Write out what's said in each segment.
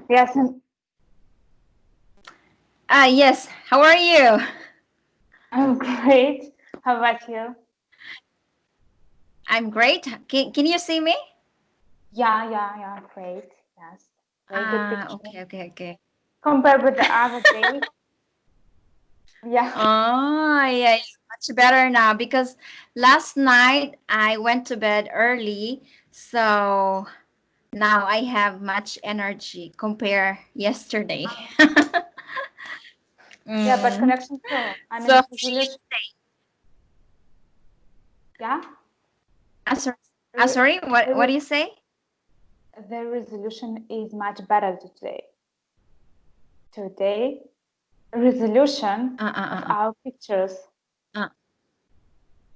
Yes. Yes. How are you? I'm great. How about you? I'm great. Can you see me? Yeah. Great. Yes. Very good picture. Okay. Compared with the other day. Yeah. Oh, yeah, much better now because last night I went to bed early, so now I have much energy compare yesterday. Yeah, but Mm. connection too. I So, mean, resolution. Yeah. sorry, Re- sorry, what re- do you say? the resolution is much better today. Today, resolution Uh, of uh, uh, our pictures. uh.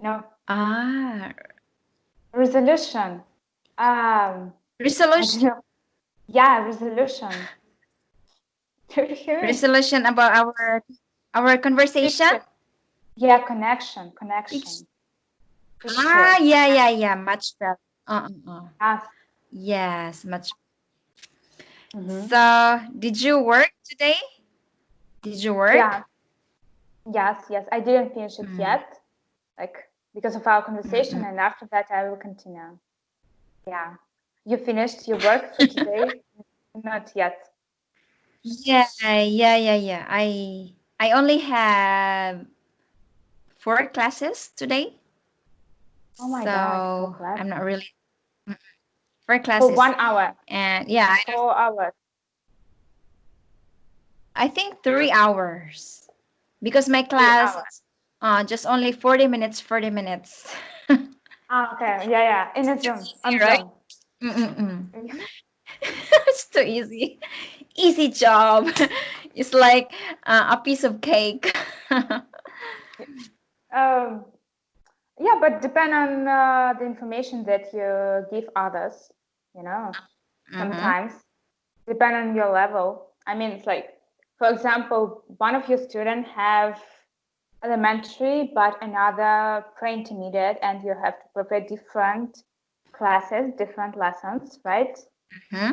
No, Ah, resolution. I don't resolution, know. Yeah, resolution. Do you hear me? resolution about our conversation. Picture. Yeah, connection. Picture. Yeah, much better. Uh. Yes. Yes, much. Mm-hmm. So, did you work today? Did you work? Yeah. Yes. I didn't finish it Mm, yet, like because of our mm, conversation, mm. and after that I will continue. Yeah. You finished your work for today? Not yet. Yeah. I only have 4 classes today, Oh my God, for so class. I'm not really mm, 4 classes, For 1 hour, and yeah, 4 hours. I think 3 hours because my Three class hours. just only 40 minutes, 40 minutes. Ah, okay. Yeah. In a Zoom. On Easy, right? Zoom. Mm-mm-mm. It's too easy. Easy job. It's like a piece of cake. Um, yeah, but depend on the information that you give others, you know, Mm-hmm. sometimes depend on your level. I mean, it's like, for example, one of your students have elementary, but another pre-intermediate, and you have to prepare different classes, different lessons, right? Hmm.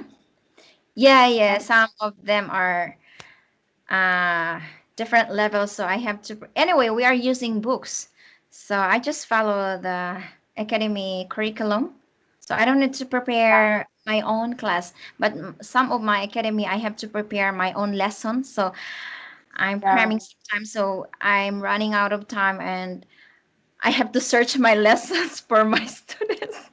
Yeah. And Some of them are uh, different levels, so I have to. Anyway, we are using books, so I just follow the academy curriculum. So I don't need to prepare my own class, but some of my academy I have to prepare my own lessons. So I'm yeah, cramming sometimes, so I'm running out of time, and I have to search my lessons for my students,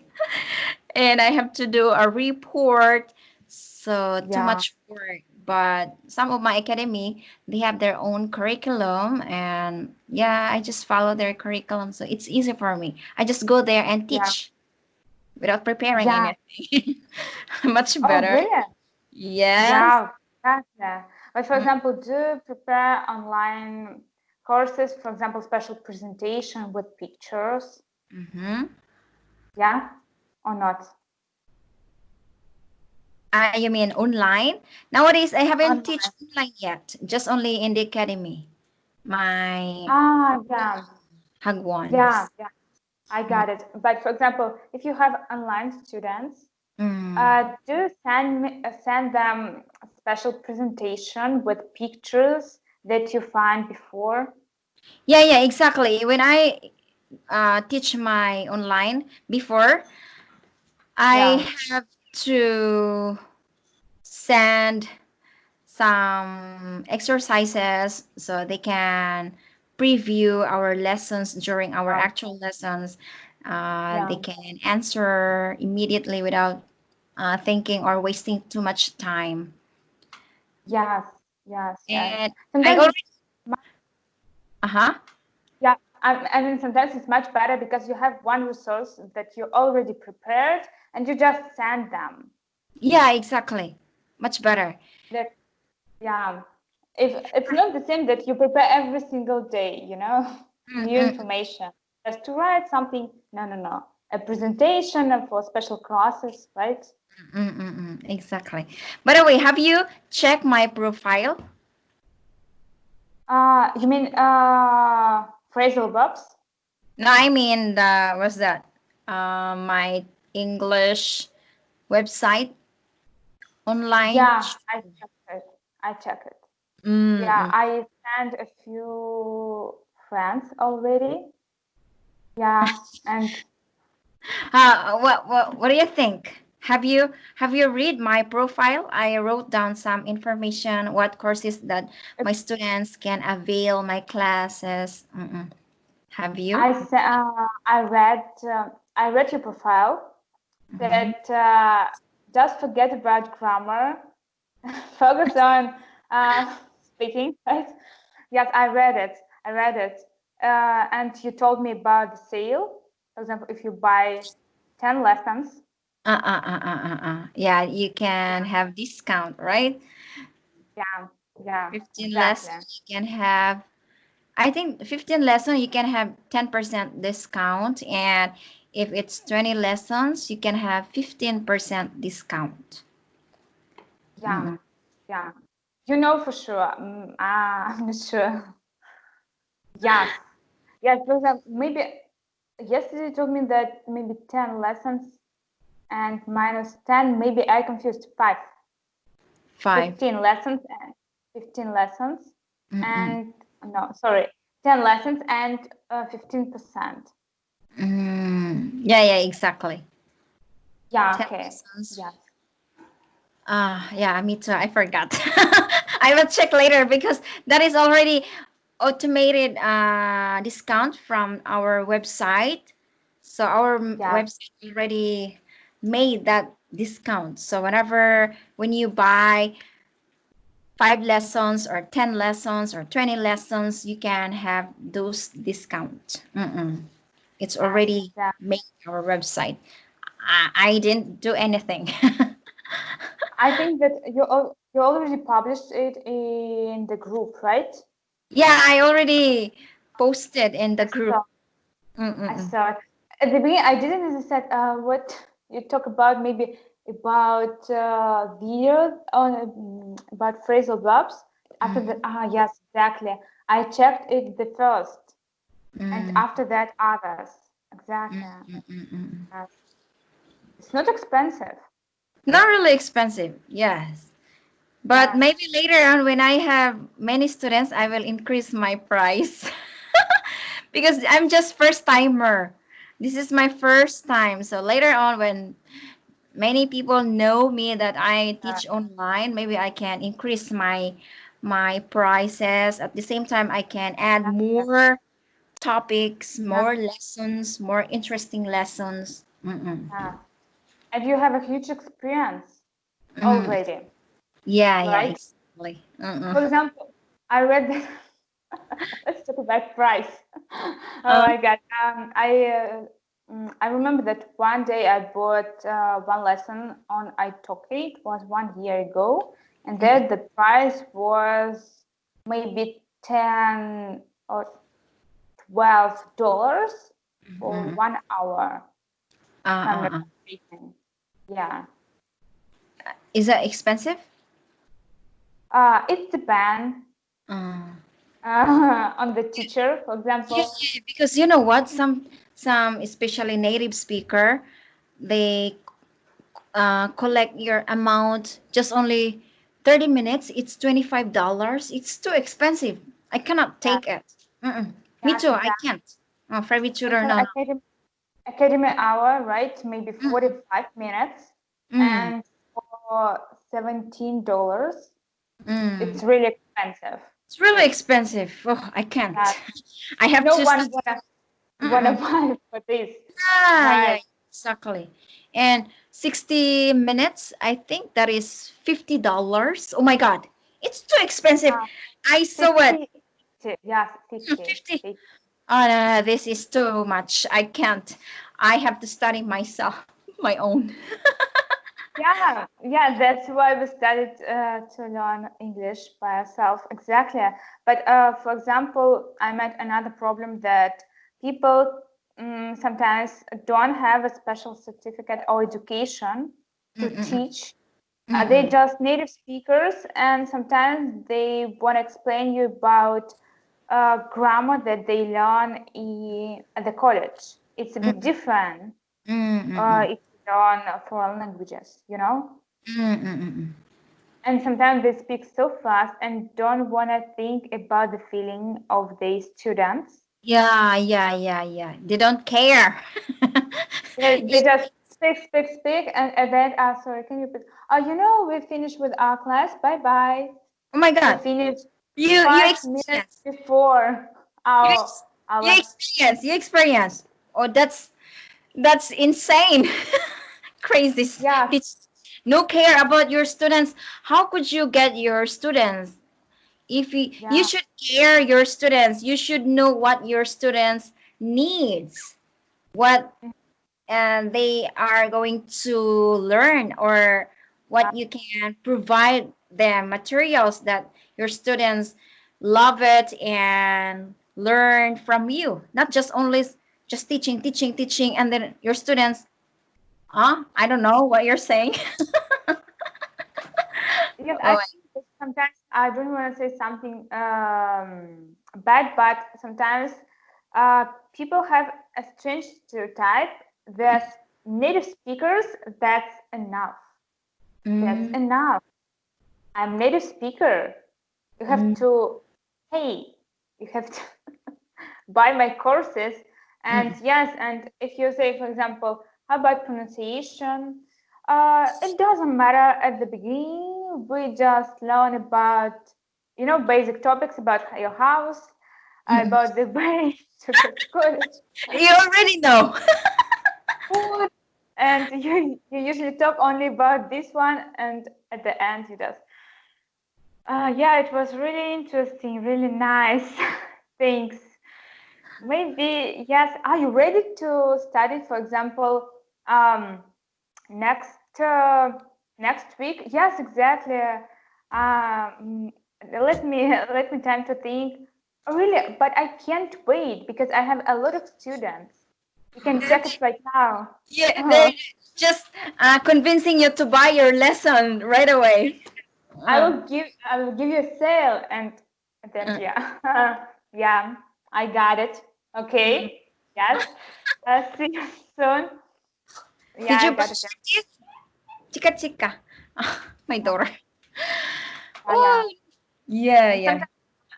and I have to do a report. So too yeah, much work. But some of my academy, they have their own curriculum, and yeah, I just follow their curriculum. So it's easy for me. I just go there and yeah, teach without preparing yeah. anything. Much Oh, better. brilliant. Yes. Yeah, yeah. But for example, do you prepare online courses, for example, special presentation with pictures? Mm-hmm. Yeah, or not? You mean online? Nowadays, I haven't teach Online. online yet. Just only in the academy. My Ah, yeah, hug yeah, ones. yeah. I got it. But for example, if you have online students, Mm. do send them a special presentation with pictures that you find before? Yeah, exactly. When I teach my online before, I Yeah, have to send some exercises so they can preview our lessons during our yeah, actual lessons. They yeah. can answer immediately without thinking or wasting too much time. Yes, yes. And I Sometimes already, it's uh-huh. yeah, I mean, sometimes it's much better because you have one resource that you already prepared and you just send them. Yeah, exactly. Much better. That, yeah, if it's not the same that you prepare every single day, new Mm-mm. information, just to write something. No. A presentation for special classes, right? Exactly. By the way, have you checked my profile? You mean phrasal verbs? No, I mean the what's that? My English website. Online? Yeah, I checked it. I checked it. Yeah, Mm-mm. I sent a few friends already. Yeah, and What do you think? Have you read my profile? I wrote down some information, what courses that if my students can avail my classes. Mm-mm. Have you? I read your profile. Mm-hmm. That just forget about grammar, focus on speaking. Right? Yes, I read it. I read it, and you told me about the sale. For example, if you buy 10 lessons. Yeah, you can have discount, right? Yeah, yeah, 15 exactly. lessons you can have. I think 15 lessons you can have 10% discount, and if it's 20 lessons you can have 15% discount. Yeah, Mm-mm. yeah. You know for sure. I'm not sure. Yes, yes. For example, maybe yesterday you told me that maybe 10 lessons and minus 10. Maybe I confused five. 5. 15 lessons and 15 lessons Mm-mm. and no, sorry, 10 lessons and 15%. Yeah, yeah, exactly. Yeah, 10 okay. lessons. Yes. Yeah, me too. I forgot. I will check later because that is already automated discount from our website. So our Yes. website already made that discount. So when you buy 5 lessons or 10 lessons or 20 lessons, you can have those discount. It's Yes. already made our website. I didn't do anything. I think that you already published it in the group, right? Yeah, I already posted in the I group. saw. I Mm-mm. saw it. At the beginning, I didn't understand what you talk about. Maybe about videos on about phrasal verbs. After that, yes, exactly. I checked it the first, and Mm, after that, others. Exactly. mm. Yes. It's not expensive. Not really expensive, yes. But Yes. maybe later on when I have many students, I will increase my price because I'm just first timer. This is my first time. So later on when many people know me that I Uh, teach online, maybe I can increase my prices. At the same time, I can add exactly. more topics, Yeah. more lessons, more interesting lessons. Yeah. And you have a huge experience Mm. already, Yeah, yeah, right? exactly. For example, I read that. Let's talk about price. Oh Uh, my God. I remember that one day I bought one lesson on italki. It was 1 year ago, and mm, there the price was maybe 10 or $12 for mm. 1 hour, if I'm not Uh. mistaken. Yeah. Is that expensive? It depends Uh, on the teacher. For yeah, example, yeah, because you know what? Some especially native speaker, they collect your amount just only 30 minutes. It's $25. It's too expensive. I cannot yes, take it. Me yes, too. I exactly. can't. Private And tutor, for no, no. academy hour, right? Maybe Mm, 45 minutes mm, and for $17, it's mm. really expensive. It's really expensive. Oh, I can't. That I have no to one study. wanna buy for this, Yeah, yeah, right? exactly. And 60 minutes, I think that is $50. Oh my God, it's too expensive. Uh, I saw it. 50, yes, 50, 50. 50. Oh no, this is too much. I can't. I have to study myself, my own. Yeah, yeah, that's why we started to learn English by ourselves. Exactly. But for example, I met another problem that people sometimes don't have a special certificate or education to Mm-mm, teach. They mm-mm, just native speakers, and sometimes they want to explain you about grammar that they learn at the college. It's a bit mm-mm, different mm-mm. if you learn foreign languages, you know? And sometimes they speak so fast and don't want to think about the feeling of their students. Yeah. They don't care. They just speak, and then, sorry, can you please? Oh, we finished with our class. Bye bye. Oh my They God. finished You 5 minutes experience. before You, our ex- you our. experience. You experience. Oh, that's insane. Crazy. Yeah, It's no care about your students. How could you get your students? If you yeah, should care your students, you should know what your students needs, what and they are going to learn, or what you can provide them materials that your students love it and learn from you, not just only just teaching, and then your students, I don't know what you're saying. yes. I Oh, think that sometimes I don't want to say something bad, but sometimes people have a strange stereotype that native speakers, that's enough. That's mm, enough. I'm native speaker. You have mm, to pay. You have to buy my courses. And mm, yes, and if you say, for example, how about pronunciation? It doesn't matter at the beginning. We just learn about, basic topics about your house, mm. about the way to go to college, You already know. food, and you usually talk only about this one, and at the end you just yeah, it was really interesting, really nice. Thanks. Maybe, yes. Are you ready to study, for example, um, next next week? Yes, exactly. Um, let me time to think. Oh, really, but I can't wait because I have a lot of students. You can check it right now. Yeah, they're just convincing you to buy your lesson right away. Uh, I will give you a sale, and then uh, yeah. Yeah, I got it. mm. Okay. Yes. See you soon. Yeah, Did you I got it. brush your teeth? Chika chika. My Yeah, daughter. yeah. Oh, yeah, And yeah. sometimes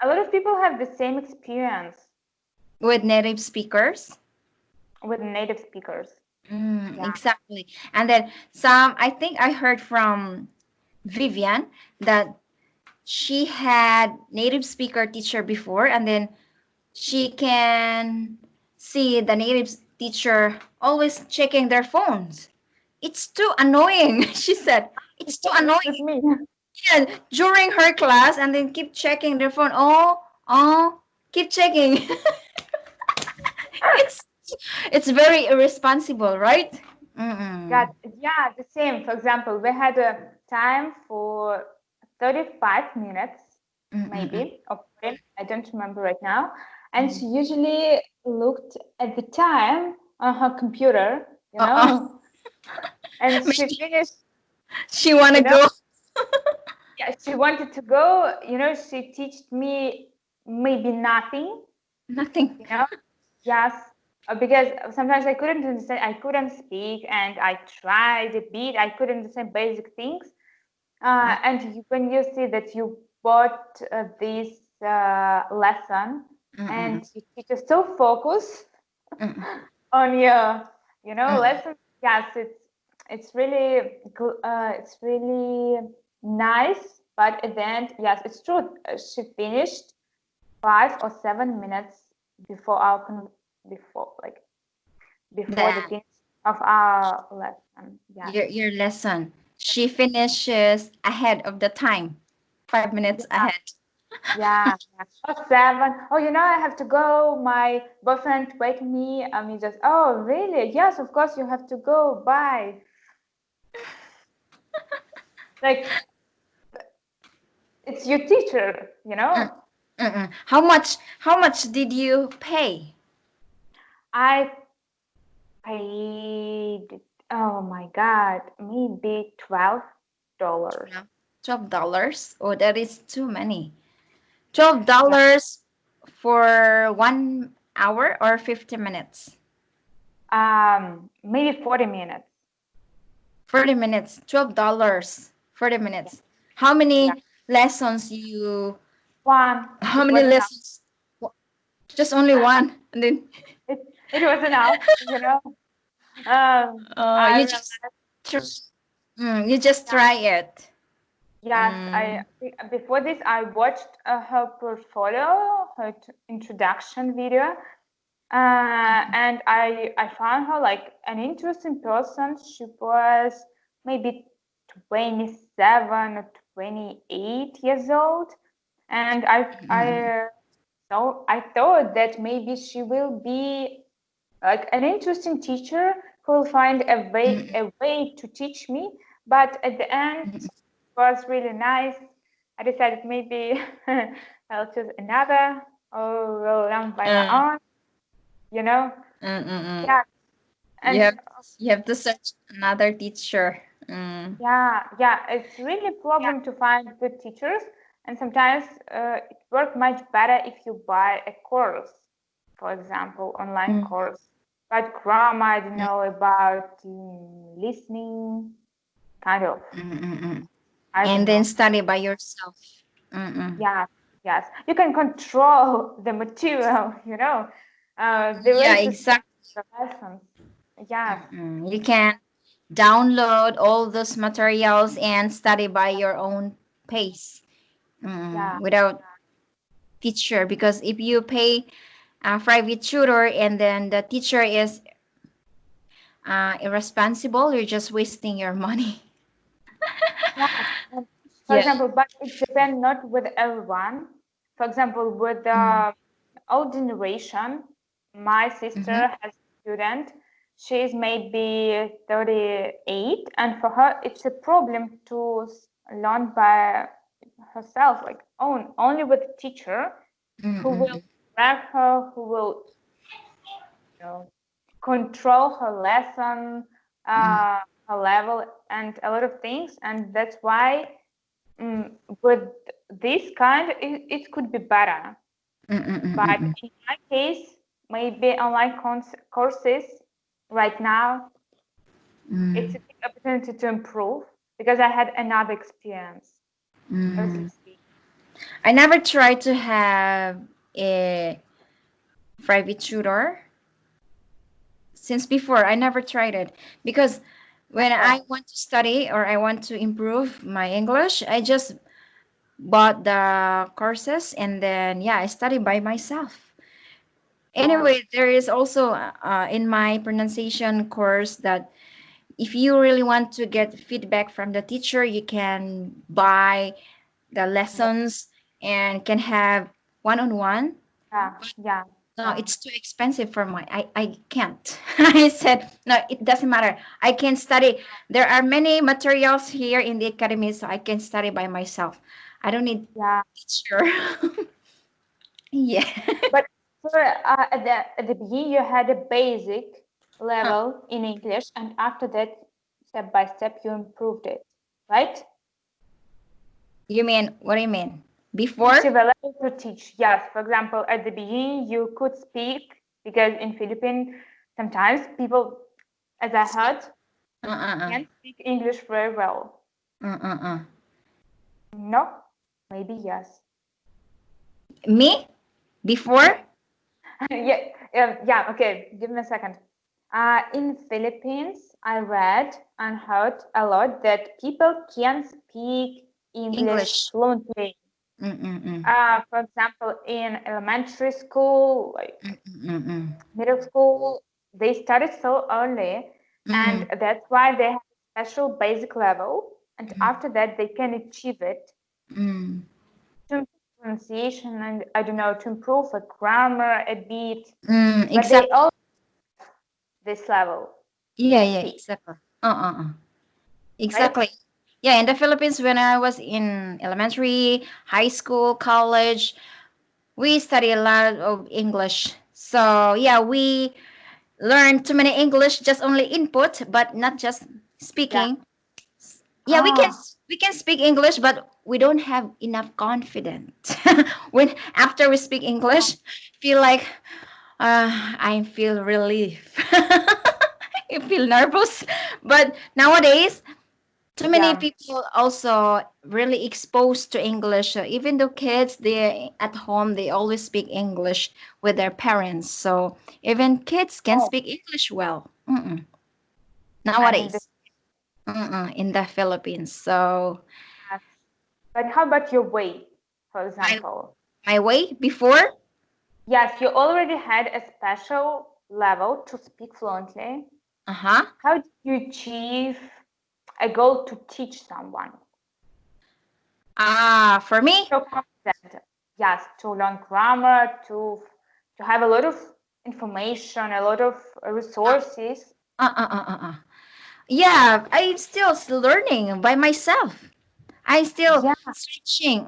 a lot of people have the same experience With native speakers. with native speakers. Yeah. Exactly. And then some, I think I heard from Vivian that she had native speaker teacher before, and then she can see the native teacher always checking their phones. It's too annoying, she said. It's too With annoying. me. Yeah, during her class, and then keep checking their phone. Keep checking. it's it's very irresponsible, right? Got Mm-mm. yeah, the same. For example, we had a time for 35 minutes, Mm-mm. maybe, or 40, I don't remember right now. And Mm. she usually looked at the time on her computer, Uh-uh. and she Maybe finished, she wanna you know, go. yeah, she wanted to go, she teached me maybe nothing, Nothing. you know, yes, because sometimes I couldn't understand, I couldn't speak, and I tried a bit, I couldn't understand basic things. And when you see that you bought this lesson Mm-mm. and your teacher so focused Mm-mm. on your, Mm-mm. lesson, yes, it's really nice. But at the end, yes, it's true. She finished 5 or 7 minutes before before like before the The finish of our lesson. Yes. your lesson. She finishes ahead of the time. 5 minutes Yeah. ahead. Yeah, yeah. Oh, 7. Oh, I have to go. My boyfriend wake me. He just, oh, really? Yes, of course you have to go. Bye. Like, it's your teacher, Mm, mm-mm. How much did you pay? I paid, oh my God, maybe $12. $12. Oh, that is too many. twelve Yeah, dollars for 1 hour or 50 minutes? maybe 40 minutes. 40 minutes, $12, 40 minutes. How Yeah. many lessons you, One. how It many was enough. lessons? Just only one. And then It was enough, you know. I you realized, just, you just yeah, try it. yes, before this I watched her portfolio, her introduction video, and I found her like an interesting person. She was maybe 27 or 28 years old, and I thought that maybe she will be like an interesting teacher who will find a way to teach me. But at the end, it was really nice. I decided maybe I'll choose another or will learn by my own, you know. Yeah, You and have to search another teacher. yeah, it's really a problem to find good teachers, and sometimes it works much better if you buy a course, for example, online course. But grammar, I don't know about listening, kind of. I don't And then know. study by yourself. Yeah, yes, you can control the material, you know, the Yeah, way to study exactly. the lessons. Yes, You can download all those materials and study by your own pace, yeah, without teacher. Because if you pay a private tutor and then the teacher is irresponsible, you're just wasting your money. yeah. And for Yeah. example, but it depends not with everyone. For example, with the old generation, my sister has a student. She's maybe 38, and for her, it's a problem to learn by herself, like only with a teacher who will direct her, who will, you know, control her lesson, her level, and a lot of things. And that's why with this kind, it could be better. But in my case, maybe online courses right now, it's a big opportunity to improve because I had another experience, as you see. I never tried to have a private tutor since before. I never tried it because when I want to study or I want to improve my English, I just bought the courses and then I study by myself. Anyway, there is also in my pronunciation course that if you really want to get feedback from the teacher, you can buy the lessons and can have one-on-one. Yeah. No, it's too expensive for my. I can't. I said no. It doesn't matter. I can study. There are many materials here in the academy, so I can study by myself. I don't need Yeah. teacher. Yeah. But at the beginning, you had a basic level in English, and after that, step by step, you improved it, right? You mean what do you mean? It's Before? available to teach. Yes, for example, at the beginning, you could speak because in Philippines, sometimes people, as I heard, can't speak English very well. No, maybe yes. Me? Before? Yeah. Okay, give me a second. In Philippines, I read and heard a lot that people can speak English English. fluently. For example, in elementary school, like middle school, they started so early, and that's why they have a special basic level. And after that, they can achieve it to improve pronunciation and I don't know to improve a grammar a bit. But they Exactly. all this level Yeah, to yeah, speak, exactly. right? Exactly. Yeah, in the Philippines, when I was in elementary, high school, college, we study a lot of English. So yeah, we learn too many English, just only input, but not just Yeah. speaking. Yeah, Ah, we can speak English, but we don't have enough confidence. When after we speak English, feel like I feel relief. I feel nervous. But nowadays, too many Yeah. people also really exposed to English. So even though kids, they at home, they always speak English with their parents. So even kids can Oh, speak English well. I mean, this, Nowadays, in the Philippines. So but how about your way, for my example? my way before, Yes, you already had a special level to speak fluently. uh-huh. How did you achieve a goal to teach someone? For me, So confident, yes, to learn grammar, to have a lot of information, a lot of resources. uh, uh, uh, uh, uh. Yeah, I'm still learning by myself. I still Yeah, searching.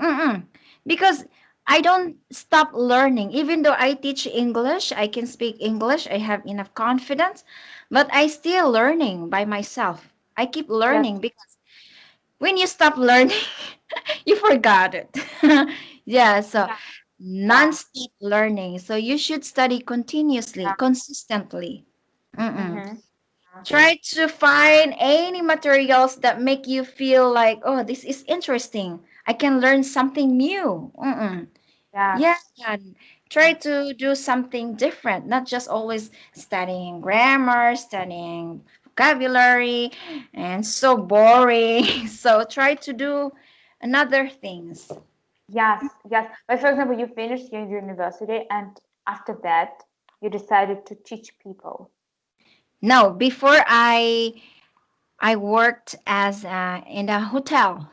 Because I don't stop learning. Even though I teach English, I can speak English, I have enough confidence, but I still learning by myself. I keep yes, learning because when you stop learning, you forgot it. Yeah, so yeah, yeah, non-stop learning. So you should study continuously, yeah. consistently. Mm-mm. Mm-hmm. Try to find any materials that make you feel like, oh, this is interesting. I can learn something new. Yeah, Yes. and try to do something different, not just always studying grammar, studying vocabulary, and so boring. So try to do another things. Yes, yes. But for example, you finished your university and after that, you decided to teach people. No, before I worked as in a hotel.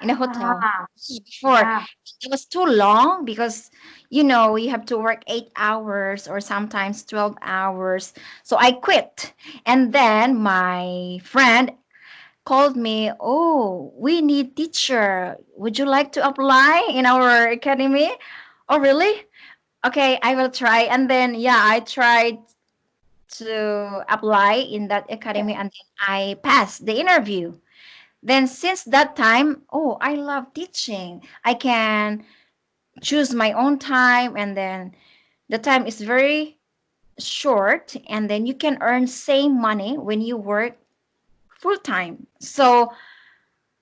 In a hotel. Ah, Before yeah, it was too long because you have to work 8 hours or sometimes 12 hours. So I quit. And then my friend called me, oh, we need teacher. Would you like to apply in our academy? Oh, really? Okay, I will try. And then, yeah, I tried to apply in that academy and then I passed the interview. Then since that time, oh, I love teaching. I can choose my own time and then the time is very short and then you can earn same money when you work full time. So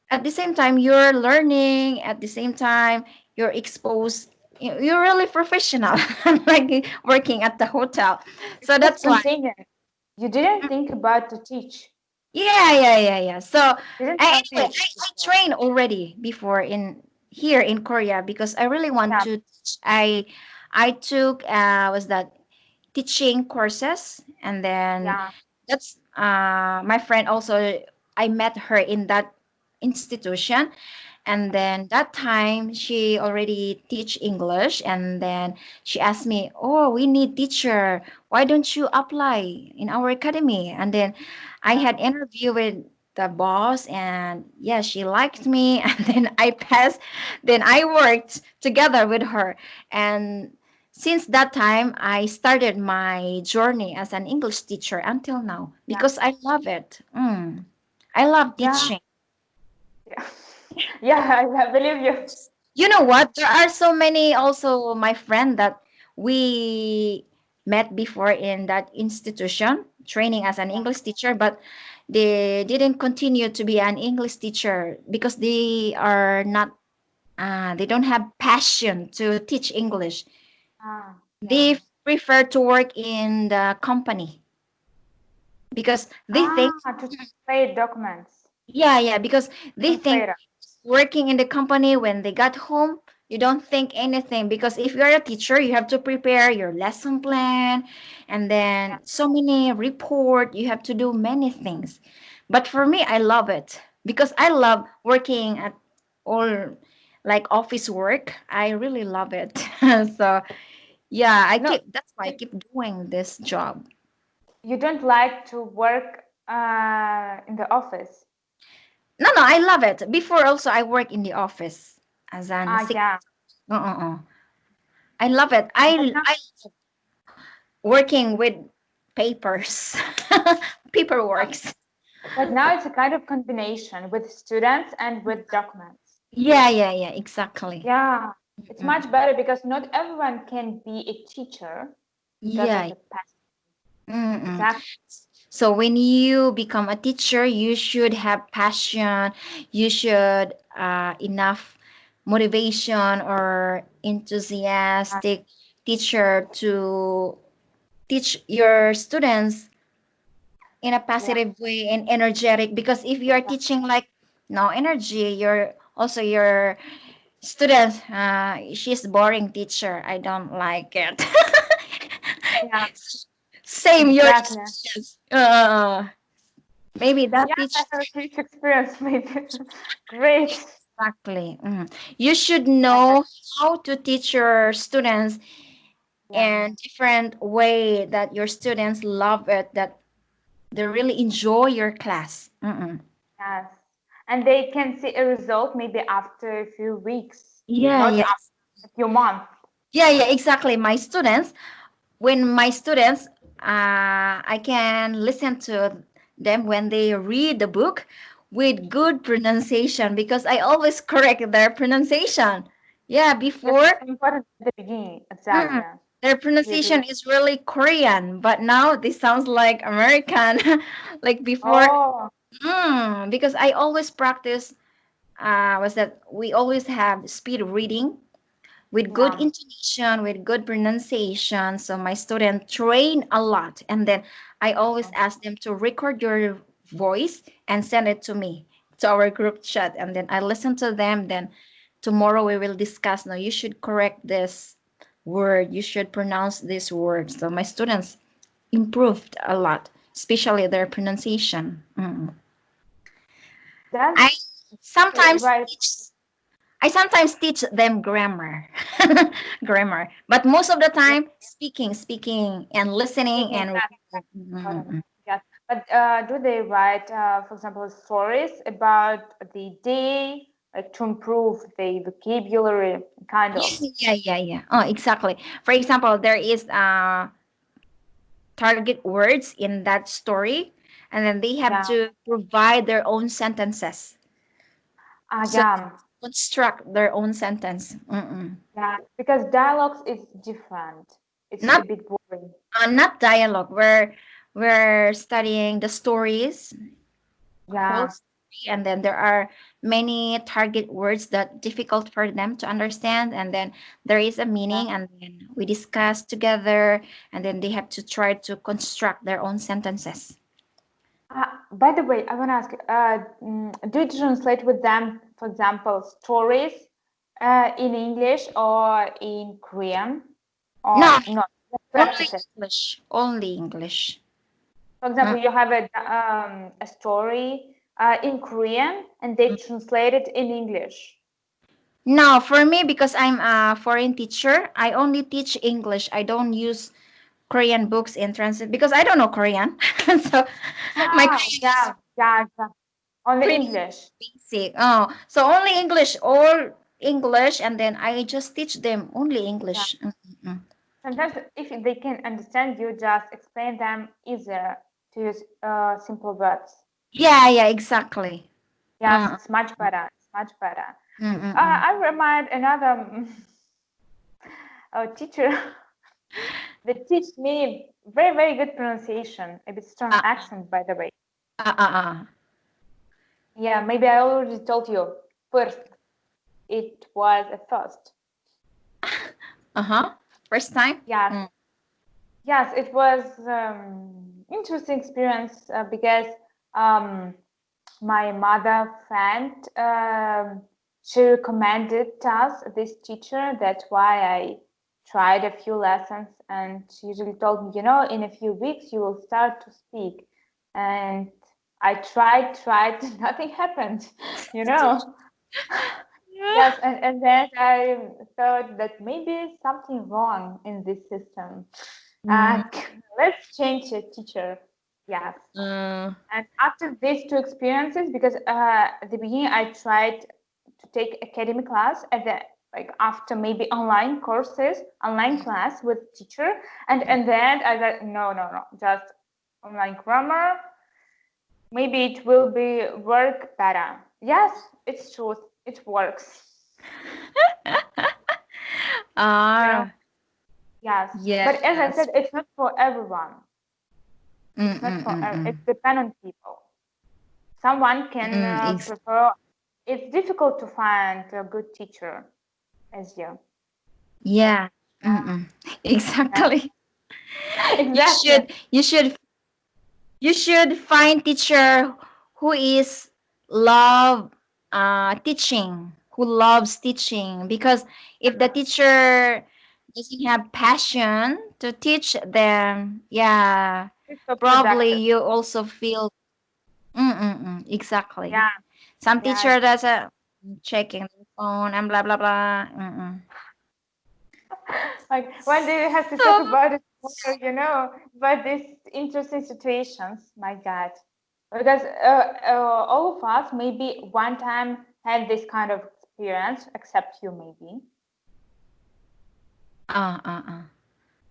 at the same time you're learning, at the same time you're exposed, you're really professional like working at the hotel. it's So just that's why, spontaneous. You didn't think about to teach. yeah. So You didn't anyway, something I before. trained already before in here in Korea because I really want Yeah, to teach. I took was that teaching courses and then yeah, that's my friend also, I met her in that institution and then that time she already teach English and then she asked me, oh, we need teacher, why don't you apply in our academy? And then I yeah, had interview with the boss and yeah, she liked me and then I passed. Then I worked together with her and since that time I started my journey as an English teacher until now yeah, because I love it. I love yeah, teaching. yeah. Yeah, I believe you. You know what? There are so many also my friend that we met before in that institution training as an Yeah. English teacher, but they didn't continue to be an English teacher because they are not they don't have passion to teach English. Yeah. They prefer to work in the company because they think, To translate documents. yeah, because they think Translator. working in the company when they got home, you don't think anything because if you're a teacher, you have to prepare your lesson plan and Yeah. then so many report, you have to do many things. But for me, I love it because I love working at all like office work. I really love it. So yeah, No, that's why I keep doing this job. you don't like to work in the office. No, I love it. Before also I work in the office as an Yeah. uh. I love it. But now, I love working with papers, paperworks. but now it's a kind of combination with students and with documents. Yeah, exactly. Yeah. It's Mm. much better because not everyone can be a teacher because Yeah. of the past. Mm-mm. Exactly. So when you become a teacher, you should have passion. You should enough motivation or enthusiastic teacher to teach your students in a Yeah, positive way and energetic. Because if you are yeah, teaching like no energy, you're also your students. She's boring teacher. I don't like it. yeah, Same your exactly. experience. Maybe that Yes, I teach have a huge experience. Maybe great. exactly. You should Okay. know how to teach your students Yeah. in different way that your students love it, that they really enjoy your class. Yes. And they can see a result maybe after a few weeks, Yeah, not yeah, after a few months. yeah, yeah, exactly. My students, when my students, I can listen to them when they read the book with good pronunciation because I always correct their pronunciation. Yeah, Yes, before it's important at the beginning. Exactly. mm, their You do. pronunciation is really Korean, but now this sounds like American. Like before, Oh, because I always practice. Was that we always have speed reading with good yeah. intonation, with good pronunciation. So my student train a lot, and then I always ask them to record your voice and send it to me to our group chat, and then I listen to them. Then tomorrow we will discuss. Now you should correct this word. You should pronounce this word. So my students improved a lot, especially their pronunciation. I That's sometimes right. teach I sometimes teach them grammar, grammar, but most of the Yeah. time speaking, and listening Speaking and that reading. important. Yes. But do they write, for example, stories about the day, like to improve the vocabulary, kind of? Yeah. Oh, exactly. For example, there is target words in that story, and then they have Yeah. to provide their own sentences. So Yeah. construct their own sentence. Yeah. Because dialogues is different. It's a Not bit boring. not dialogue. We're studying the stories, whole Yeah. story, and then there are many target words that difficult for them to understand, and then there is a Yeah. meaning, and then we discuss together, and then they have to try to construct their own sentences. By the way, I want to ask, do you translate with them, for example, stories in English or in Korean, No, or not? Just only practice it. English, only English. For Mm. example, you have a story in Korean and they translate it in English. No, for me, because I'm a foreign teacher, I only teach English. I don't use Korean books in translate because I don't know Korean. So my Korean is Yeah. Only pretty English. basic. Oh, so only English, all English, and then I just teach them only Yeah. English. Sometimes if they can understand you, just explain them easier to use simple words. Yeah, exactly. Yes, Uh, it's much better. It's much better. mm, mm, mm. I remind another teacher that teach me very, very good pronunciation, a bit strong Uh, accent, by the way. uh, uh, uh. Yeah, maybe I already told you. First, it was a first. Uh-huh. First time? Yes, yes, it was interesting experience because um, my mother friend she recommended us this teacher. That's why I tried a few lessons, and she usually told me, in a few weeks you will start to speak. And I tried, nothing happened, you know. Yeah. Yes, and then I thought that maybe something wrong in this system. Uh, Mm, let's change the teacher. Yes. uh, And after these two experiences, because at the beginning I tried to take academic class at the like after maybe online courses, online class with teacher, and then I said no, just online grammar. Maybe it will be work better. Yes, it's true. It works. You know. ah, Yes, but as I yes. said, it's not for everyone. It's not for, it depends on people. Someone can prefer. It's difficult to find a good teacher as you. Yeah. Exactly. Exactly. You should find teacher who is love teaching, who loves teaching, because if the teacher doesn't have passion to teach them, yeah, It's so probably productive. you also feel exactly. Yeah, Some yeah. teacher does checking the phone and blah blah blah. Like, when do you have to talk So about it more, about these interesting situations? My God. Because all of us maybe one time had this kind of experience, except you maybe,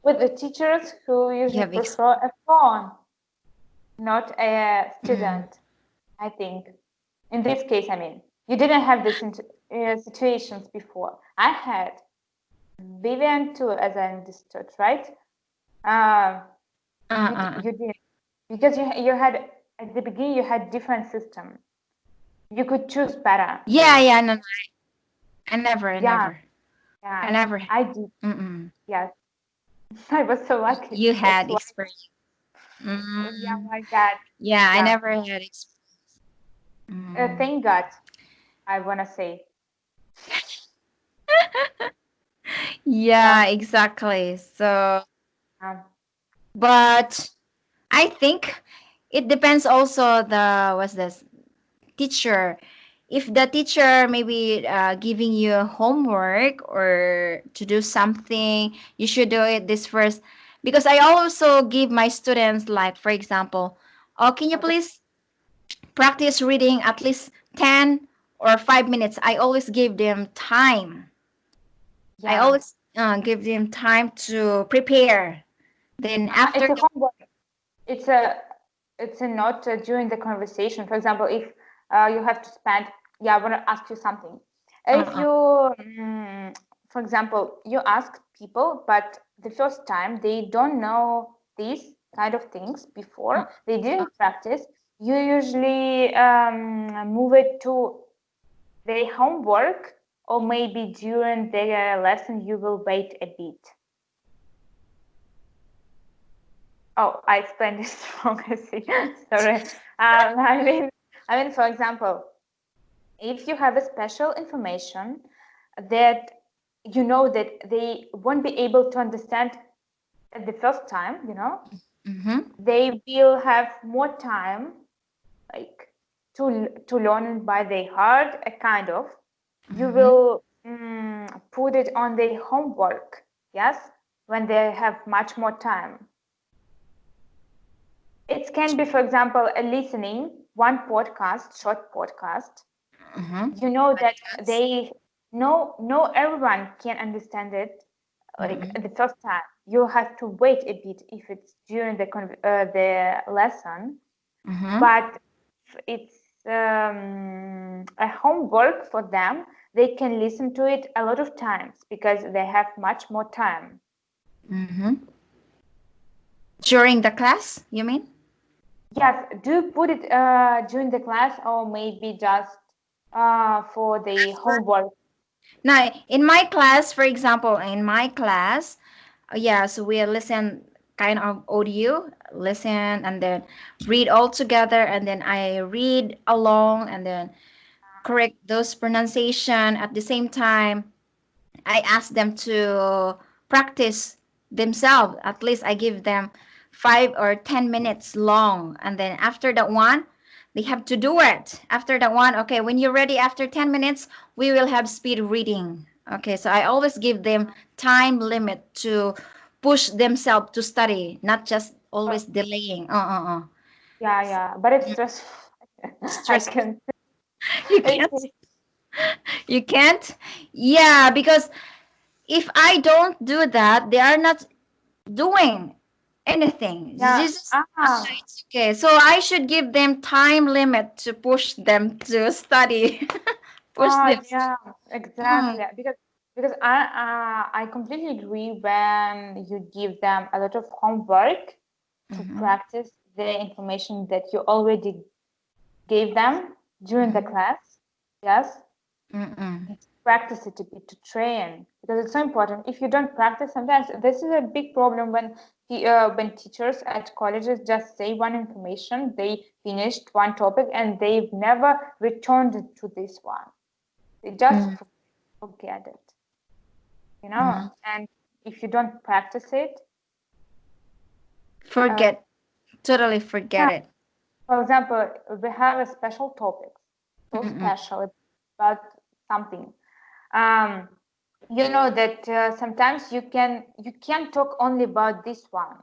with the teachers who you usually have prefer a phone, not a mm, student, I think. In this case, I mean, you didn't have this situations before. I had Vivian too, as I understood, right? Uh, you did, because you had at the beginning you had different system. You could choose better. yeah, no, I Yeah, never I yeah, never I did. Yes, I was so lucky. you That's had why. experience. Oh, yeah, Mm, my God. yeah, I Yeah, never had experience. thank God. I wanna say. Yeah, Yeah. exactly. So, Um, but I think it depends also the what's this teacher. If the teacher maybe giving you homework or to do something, you should do it this first. Because I also give my students, like for example, oh, can you okay. please practice reading at least 10 or 5 minutes? I always give them time. I Yeah. always give them time to prepare. Then It's after a the homework. It's a it's a not during the conversation. For example, if you have to spend, yeah, I want to ask you something. If uh, you, for example, you ask people, but the first time they don't know these kind of things uh, before, they uh, didn't practice, you usually move it to their homework, or maybe during their lesson you will wait a bit. Oh, I explained this wrong. I see. Sorry. For example, if you have a special information that you know that they won't be able to understand at the first time, they will have more time, like to learn it by their heart, a kind of. You will put it on their homework, yes, when they have much more time. It can be, for example, a listening one podcast, short podcast. You know that they no everyone can understand it like the first time. You have to wait a bit if it's during the lesson, but it's a homework for them. They can listen to it a lot of times because they have much more time. during the class, you mean? Yes, do put it during the class or maybe just for the homework. Now, in my class, for example, in my class, yeah, so we listen kind of audio, listen and then read all together, and then I read along and then correct those pronunciation at the same time. I ask them to practice themselves. At least I give them 5 or 10 minutes long. And then after that one, they have to do it. After that one, okay, when you're ready after 10 minutes, we will have speed reading. Okay, so I always give them time limit to push themselves to study, not just Oh, always delaying. yeah, yeah, but it's stressful. I Stressful. can. You can't. It's, You can't. Yeah, because if I don't do that, they are not doing anything. yeah. It's okay. So I should give them time limit to push them to study. Push them. Yeah, Mm, exactly. Because I completely agree when you give them a lot of homework to practice. the information that you already gave them during the class. Yes. Practice it to train, because it's so important. If you don't practice, sometimes this is a big problem when teachers at colleges just say one information, they finished one topic and they've never returned to this one. They just forget it, you know. And if you don't practice it, totally forget it. For example, we have a special topic, so special about something. You know that sometimes you can't talk only about this one.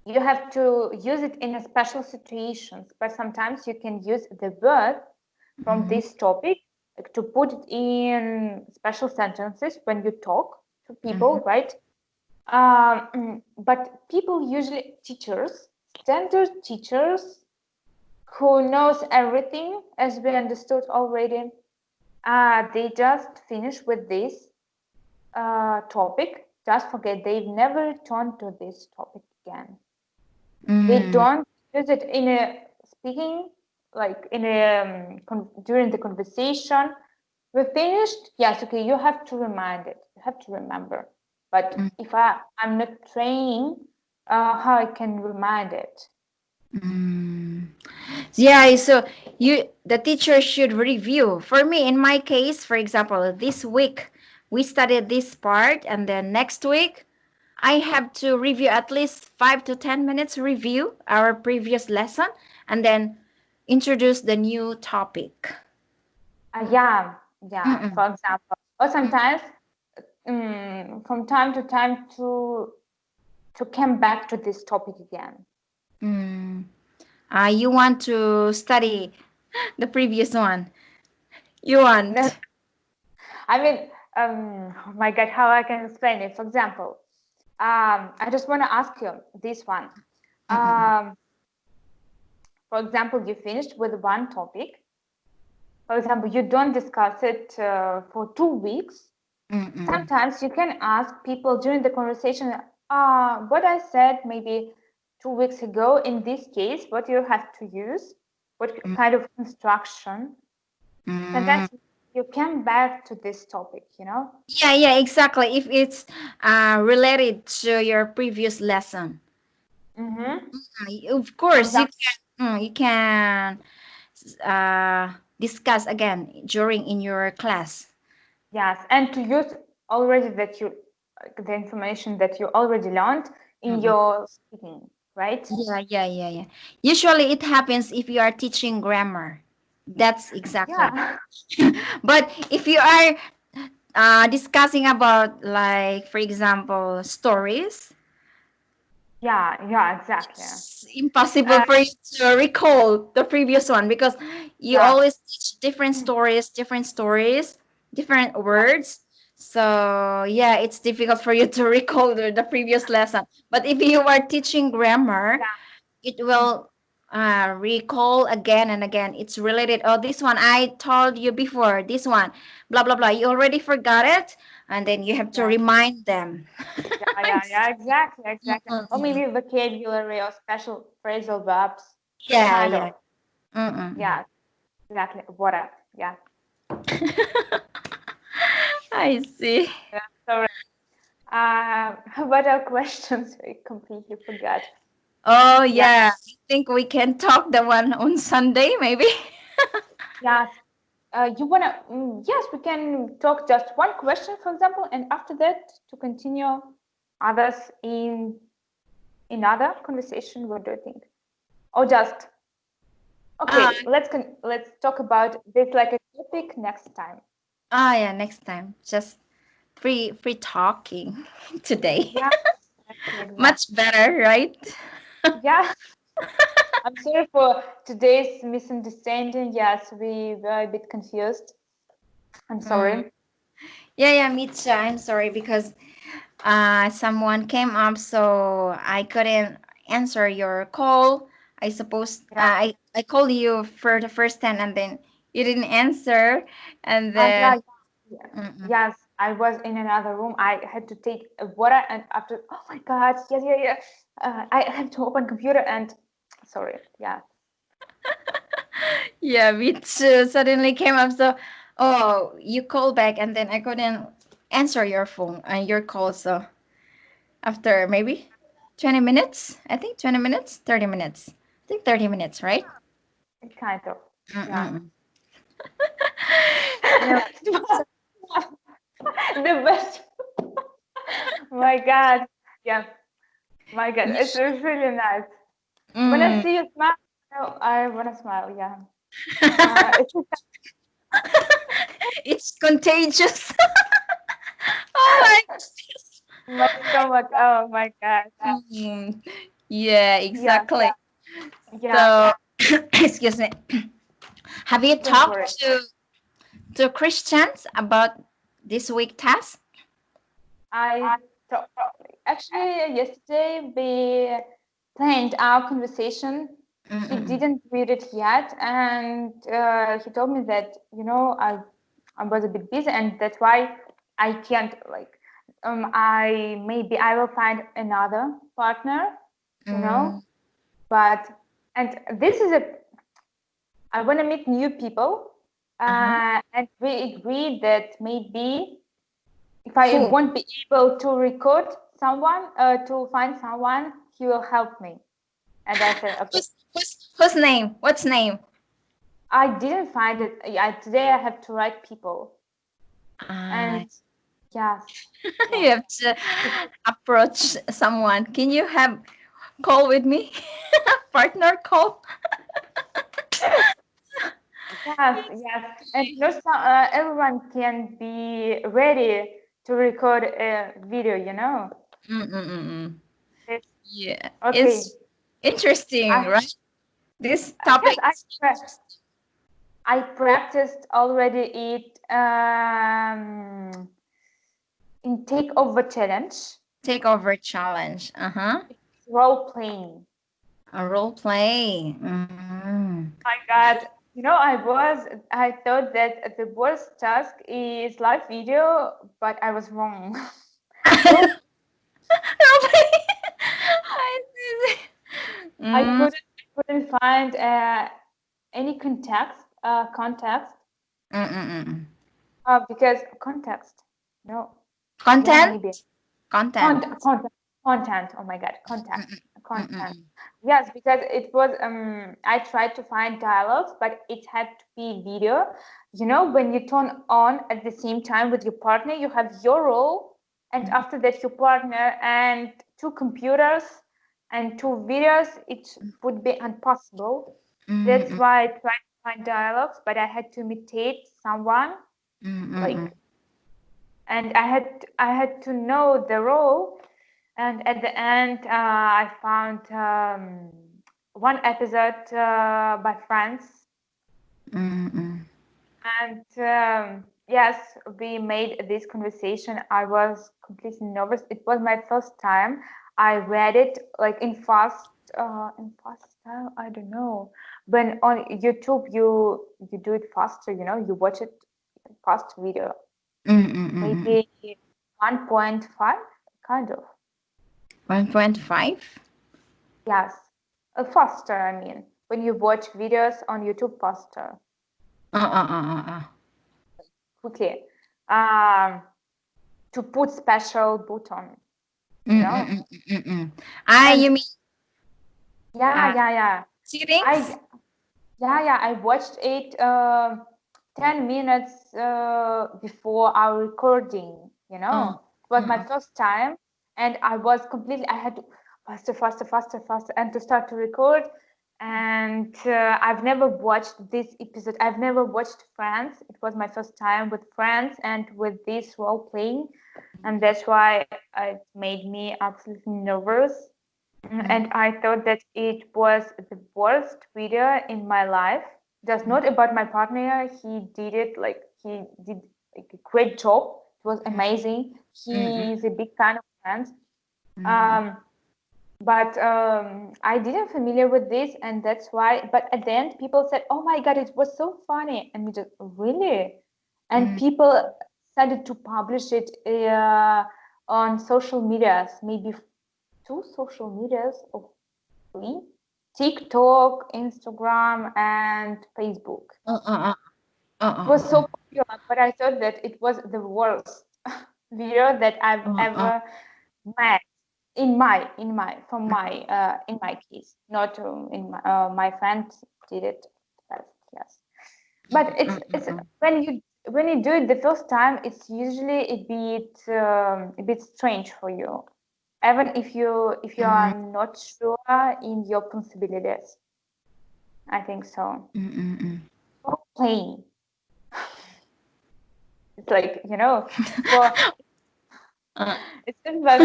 You have to use it in a special situations, but sometimes you can use the word from this topic to put it in special sentences when you talk to people, right? But people usually, standard teachers who knows everything, as we understood already, they just finish with this topic, just forget, they've never returned to this topic again. They don't use it in a speaking, like in a during the conversation. We finished, yes, okay, you have to remind it, you have to remember. But if I'm not training, how I can remind it? Yeah, so the teacher should review. For me, in my case, for example, this week we studied this part, and then next week I have to review at least 5 to 10 minutes review our previous lesson, and then introduce the new topic. Yeah. For example, or sometimes from time to time to come back to this topic again. You want to study the previous one. You want. I mean, oh my God, how I can explain it? For example, I just want to ask you this one. For example, you finished with one topic. For example, you don't discuss it for 2 weeks. Sometimes you can ask people during the conversation, what I said maybe 2 weeks ago, in this case, what you have to use, what kind of construction. Sometimes you come back to this topic, you know? Yeah, exactly. If it's related to your previous lesson. Of course, you can discuss again during in your class. Yes, and to use already the information that you already learned in your speaking, right? Yeah. Usually it happens if you are teaching grammar. That's exactly. But if you are discussing about, like, for example, stories. Yeah, exactly. It's impossible for you to recall the previous one, because you always teach different stories, different words. So yeah, it's difficult for you to recall the previous lesson. But if you are teaching grammar, it will recall again and again. It's related. Oh, this one I told you before. This one, blah blah blah. You already forgot it, and then you have to remind them. Yeah, exactly. Or maybe vocabulary or special phrasal verbs. Yeah. Yeah, exactly. Whatever. Yeah. I see. Yeah, sorry. What are questions? I completely forgot. Oh yeah, I think we can talk the one on Sunday, maybe. Yes. You wanna? Yes, we can talk just one question, for example, and after that to continue others in other conversation. What do you think? Or just okay? Let's talk about this like a topic next time. Yeah, next time. Just free talking today. Yeah, exactly. Much better, right? Yeah. I'm sorry for today's misunderstanding. Yes, we were a bit confused. I'm sorry. Yeah, me too. I'm sorry, because someone came up, so I couldn't answer your call. I suppose I called you for the first time, and then you didn't answer, and then Yes, I was in another room. I had to take water, and after, oh my God, yeah. I have to open computer, and sorry. Yeah. Yeah, me too. Suddenly came up. So, oh, you called back, and then I couldn't answer your phone and your call. So after maybe 20 minutes, I think 20 minutes, 30 minutes. I think 30 minutes, right? Kind of. Yeah. Mm-mm. Yeah. The best. My God. Yeah. My God. It's really nice. When I Mm. see you smile, I want to smile. Yeah. It's It's contagious. Oh my stomach. Oh my God. my. Yeah, Yeah. exactly. Yeah. So, excuse me. Have you Don't worry. talked to Christians about this week task? I thought, actually, yesterday we planned our conversation. He Mm-mm. didn't read it yet, and he told me that I was a bit busy, and that's why I can't like. I will find another partner, you know. Mm. But and this is a I want to meet new people, Uh-huh. and we agreed that maybe if I Who? won't be able to record someone, to find someone, he will help me. And I said, okay. Whose name? What's name? I didn't find it. Today I have to write people. Ah, And yes, you yes. have to approach someone. Can you have call with me? Partner call? Yes, yes. And everyone can be ready to record a video, you know. Mm-mm-mm. It's, Yeah, okay. it's interesting, I right? This yes, topic is I practiced already it in takeover challenge. takeover challenge. Uh-huh. Role playing. A role play. Mm. My God, I thought that the worst task is live video, but I was wrong. Role Role, play. I see. I Mm. couldn't find any context, Mm-mm-mm. because context, no, yeah, Content? maybe. Content. Content. Oh my God, Mm-mm. content. Mm-mm. Yes, because it was. I tried to find dialogues, but it had to be video. You know, when you turn on at the same time with your partner, you have your role, and after that, your partner, and two computers and two videos. It would be impossible. That's Mm-mm. why I tried to find dialogues, but I had to imitate someone Mm-mm. like, and I had to know the role. And at the end, I found one episode by friends, Mm-mm. and yes, we made this conversation. I was completely nervous. It was my first time. I read it like in fast style. I don't know. When on YouTube, you do it faster. You know, you watch it fast video, Mm-mm. maybe 1.5, kind of. 1.5? Yes, faster. I mean, when you watch videos on YouTube, faster, Uh-uh-uh-uh. quickly. Um, to put special button, you know. Mm-mm-mm-mm. Ah, And you mean uh, yeah. settings? I I watched it 10 minutes before our recording. You Oh. know, it was my Mm-mm. first time, and I was completely. I had to faster, and to start to record. And I've never watched this episode. I've never watched Friends. It was my first time with Friends and with this role playing, and that's why it made me absolutely nervous. And I thought that it was the worst video in my life. Just not about my partner. He did like a great job. It was amazing. Mm-mm. He is a big fan of Friends. Mm-mm. Um, but I didn't familiar with this, and that's why. But at the end, people said, "Oh my God, it was so funny," and we just really, and Mm-mm. people started to publish it on social medias, maybe two social medias or three. TikTok, Instagram, and Facebook. It was so popular, but I thought that it was the worst video that I've ever met in my case. Not in my friend did it best, yes. But it's when you do it the first time, it's usually a bit strange for you, even if you are not sure in your possibilities. I think so. Plain. It's like, for it's just like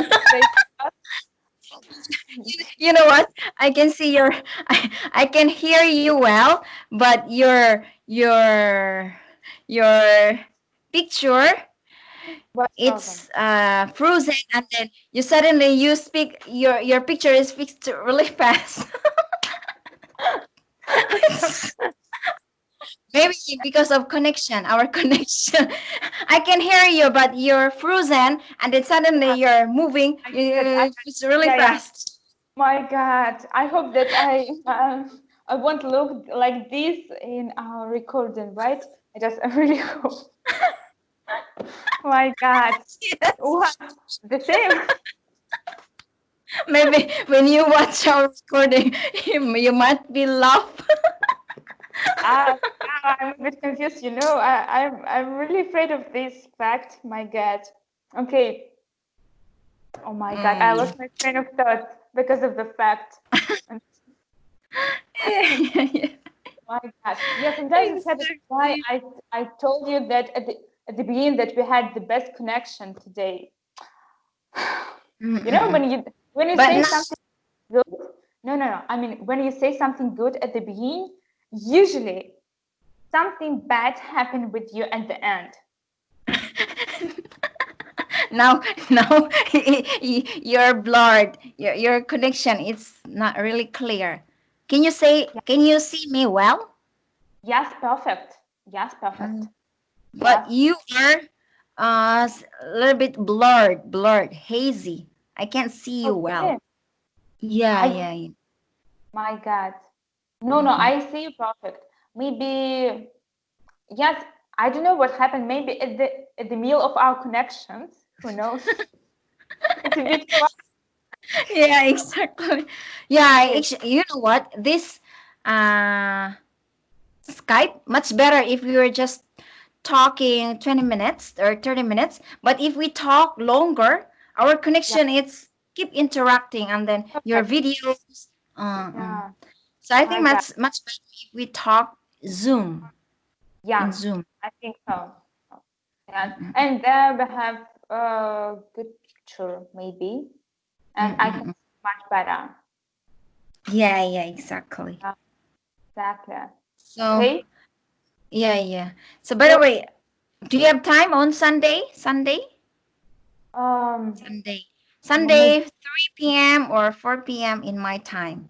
You know what? I can see your, I can hear you well, but your picture, it's frozen, and then you speak, your picture is fixed really fast. Maybe because of connection, our connection. I can hear you, but you're frozen, and then suddenly you're moving. It's really fast. My God, I hope that I won't look like this in our recording, right? I really hope. My God, Yes. what the same? Maybe when you watch our recording, you might be laugh. I'm a bit confused. I'm really afraid of this fact. My God. Okay. Oh my God, I lost my train of thought because of the fact. My God. Yeah, sometimes it's happens. Why I told you that at the beginning that we had the best connection today. When you say something good. No. I mean, when you say something good at the beginning, usually something bad happened with you at the end. now you're blurred. Your connection is not really clear. Can you see me well? Yes, perfect. Yes, perfect. But you are a little bit blurred, hazy. I can't see you well. Yeah. My God. No, I see you perfect. Maybe, yes, I don't know what happened. Maybe at the meal of our connections. Who knows? It's a bit fun. Yeah, exactly. Yeah, actually, you know what? This Skype much better if we were just talking 20 minutes or 30 minutes. But if we talk longer, our connection is keep interacting, and then your videos. So I think much better if we talk Zoom. Yeah, In Zoom. I think so. Yeah, and there we have a good picture maybe, and I can see much better. Yeah, exactly. Exactly. So Okay. yeah. So by the way, do you have time on Sunday? Sunday, Moment. 3 p.m. or 4 p.m. in my time.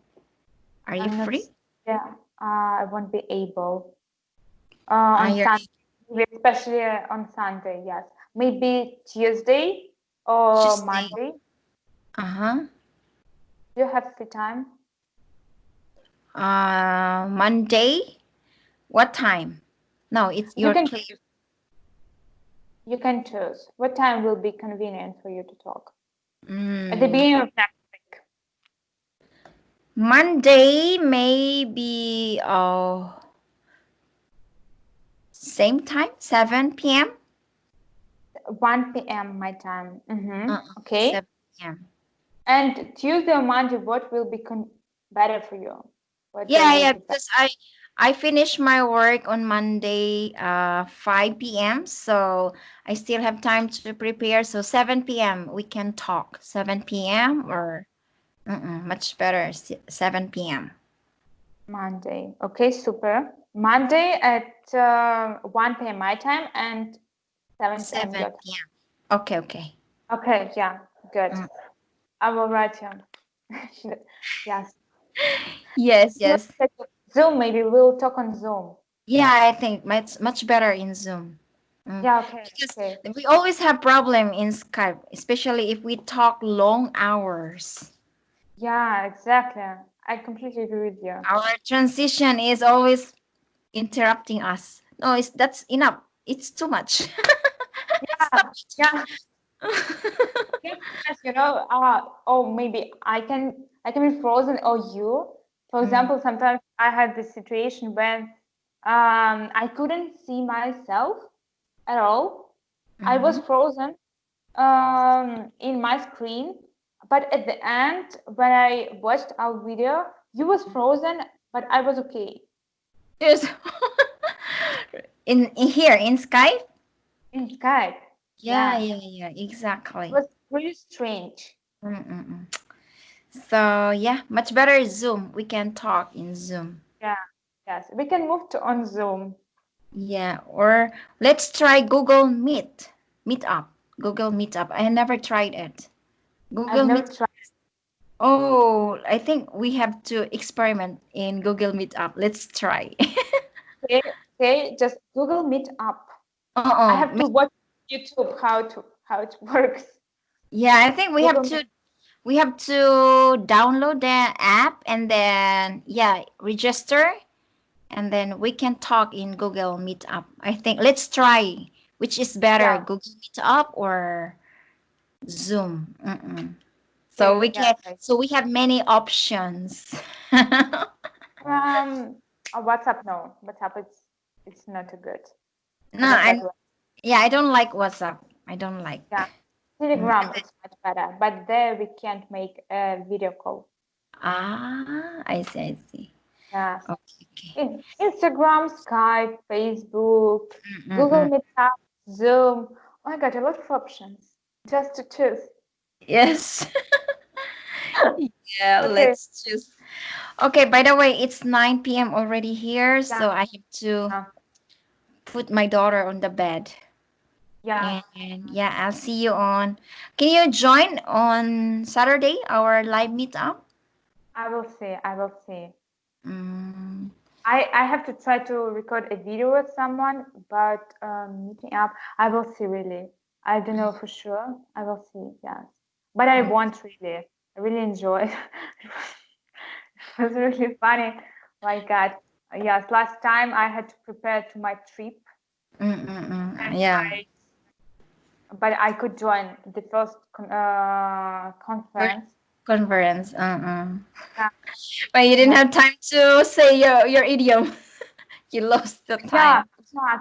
Are you I'm not. free? Yeah, I won't be able on Sunday, especially on Sunday. Yes, maybe Tuesday or Monday. Do you have free time? Monday. What time? No, it's You your can clear. You can choose. What time will be convenient for you to talk? At the beginning of next week. Monday, maybe same time, 7 p.m. 1 p.m. my time. Okay. 7 p.m. And Tuesday or Monday, what will be better for you? What day will Yeah, be better? because I finish my work on Monday 5 p.m. So I still have time to prepare. So 7 p.m. we can talk. 7 p.m. or much better 7 p.m. Monday. Okay, super. Monday at 1 p.m. my time and 7 p.m. 7 your time. p.m. Okay. Okay, yeah, good. I will write you. Yes. Yes. Zoom, maybe we'll talk on Zoom. Yeah, I think much better in Zoom. Yeah, okay. Because we always have problem in Skype, especially if we talk long hours. Yeah, exactly. I completely agree with you. Our transition is always interrupting us. No, that's enough. It's too much. Stop. Yeah. Yes, or maybe I can be frozen or you. For example, sometimes I had this situation when I couldn't see myself at all. I was frozen in my screen, but at the end, when I watched our video, you was frozen, but I was okay. Yes. in here in Skype. In Skype. Yeah, exactly. It was really strange. So yeah, much better Zoom. We can talk in Zoom. Yeah, yes. We can move to on Zoom. Yeah, or let's try Google Meet-Up. Google Meet-Up. I never tried it. I've never Meet. tried. Oh, I think we have to experiment in Google Meet-Up. Let's try. Okay, just Google Meet Up. I Uh-uh. have to watch YouTube how it works. Yeah, I think we have to download the app and then register and then we can talk in Google Meetup. I think let's try which is better, Yeah. Google Meetup or Zoom. So we can we have many options. WhatsApp, no. WhatsApp it's not a good. No, I don't like WhatsApp. I don't like. Yeah. Telegram is much better, but there we can't make a video call. Ah, I see. Yeah. Okay. Instagram, Skype, Facebook, Google Meetup, Zoom. Oh my God, a lot of options just to choose. Yes. Yeah, Okay. let's choose. Okay, by the way, it's 9 p.m. already here, so I have to put my daughter on the bed. Yeah. And I'll see you on. Can you join on Saturday, our live meetup? I will see. Mm. I have to try to record a video with someone, but meeting up, I will see really. I don't know for sure. I will see, yes. But I want really. I really enjoy. It was really funny. My God. Yes, last time I had to prepare to my trip. Yeah. But I could join the first conference. Conference. Yeah. But you didn't have time to say your idiom. You lost the time.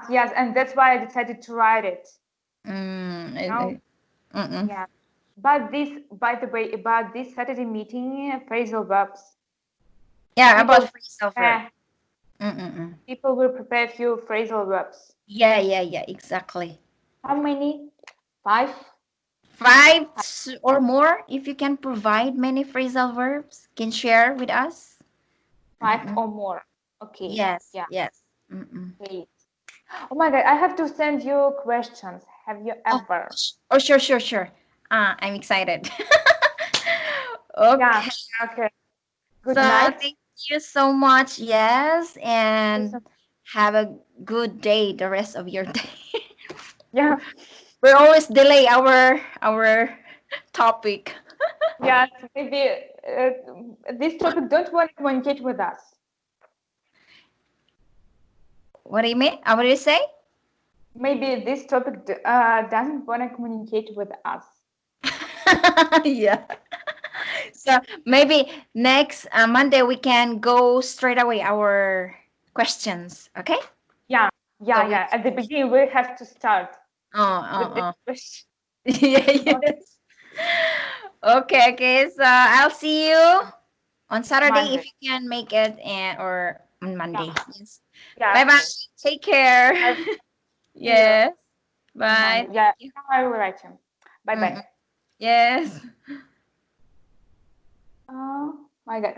Yes, and that's why I decided to write it. Yeah. But this, by the way, about this Saturday meeting, phrasal verbs. Yeah, about phrasal verb. People will prepare a few phrasal verbs. Yeah, exactly. How many? 5? 5 or more, if you can provide many phrasal verbs, can share with us. 5 or more. Okay. Yes. Yeah. Yes. Great. Oh my God, I have to send you questions. Have you ever? Oh, sure. I'm excited. Okay. Yeah. Okay. Good So night. thank you so much. Yes, and have a good day the rest of your day. Yeah. We always delay our topic. Yes, maybe this topic don't want to communicate with us. What do you mean? What do you say? Maybe this topic doesn't want to communicate with us. Yeah. So maybe next Monday we can go straight away our questions. Okay? Yeah. At the beginning we have to start with this question. Yes. Okay. So I'll see you on Saturday Monday. if you can make it, or on Monday. Yes. Yeah. Bye bye. Take care. Yes. Bye. Yeah. I will write you. Bye bye. Yes. Oh my God.